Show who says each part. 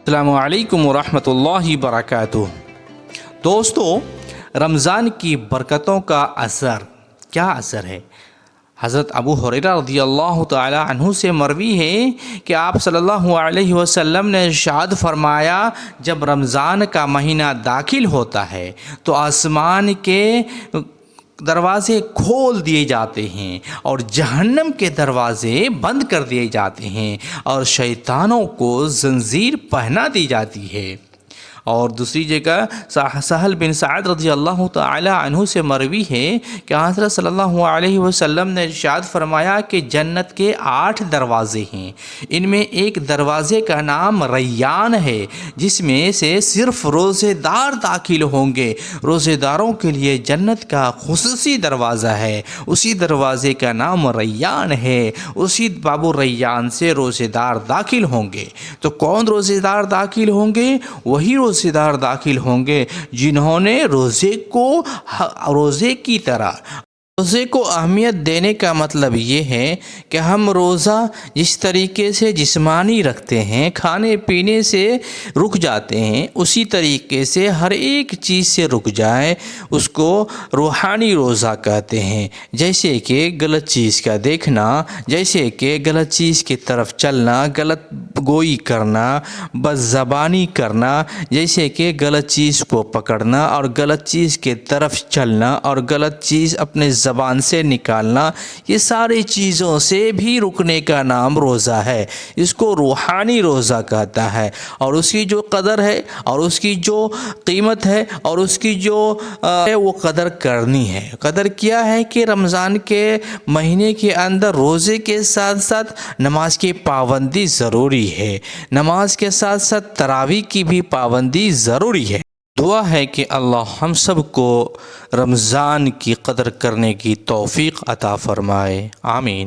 Speaker 1: السلام علیکم ورحمۃ اللہ وبرکاتہ۔ دوستو، رمضان کی برکتوں کا اثر کیا اثر ہے؟ حضرت ابو ہریرہ رضی اللہ تعالی عنہ سے مروی ہے کہ آپ صلی اللہ علیہ وسلم نے ارشاد فرمایا، جب رمضان کا مہینہ داخل ہوتا ہے تو آسمان کے دروازے کھول دیے جاتے ہیں اور جہنم کے دروازے بند کر دیے جاتے ہیں اور شیطانوں کو زنجیر پہنا دی جاتی ہے۔ اور دوسری جگہ سہل بن سعد رضی اللہ تعالی عنہ سے مروی ہے کہ حضرت صلی اللہ علیہ وسلم نے ارشاد فرمایا کہ جنت کے 8 دروازے ہیں، ان میں ایک دروازے کا نام ریان ہے، جس میں سے صرف روزے دار داخل ہوں گے۔ روزے داروں کے لیے جنت کا خصوصی دروازہ ہے، اسی دروازے کا نام ریان ہے، اسی باب ریان سے روزے دار داخل ہوں گے۔ تو کون روزے دار داخل ہوں گے؟ وہی روزے دار داخل ہوں گے جنہوں نے روزے کی طرح روزے کو اہمیت دینے کا مطلب یہ ہے کہ ہم روزہ جس طریقے سے جسمانی رکھتے ہیں، کھانے پینے سے رک جاتے ہیں، اسی طریقے سے ہر ایک چیز سے رک جائے، اس کو روحانی روزہ کہتے ہیں۔ جیسے کہ غلط چیز کا دیکھنا، جیسے کہ غلط چیز کی طرف چلنا، غلط گوئی کرنا، بد زبانی کرنا، جیسے کہ غلط چیز کو پکڑنا اور غلط چیز کی طرف چلنا اور غلط چیز اپنے زبان سے نکالنا، یہ ساری چیزوں سے بھی رکنے کا نام روزہ ہے۔ اس کو روحانی روزہ کہتا ہے، اور اس کی جو قدر ہے اور اس کی جو قیمت ہے اور اس کی جو وہ قدر کرنی ہے۔ قدر کیا ہے کہ رمضان کے مہینے کے اندر روزے کے ساتھ ساتھ نماز کی پابندی ضروری ہے، نماز کے ساتھ ساتھ تراویح کی بھی پابندی ضروری ہے۔ دعا ہے کہ اللہ ہم سب کو رمضان کی قدر کرنے کی توفیق عطا فرمائے، آمین۔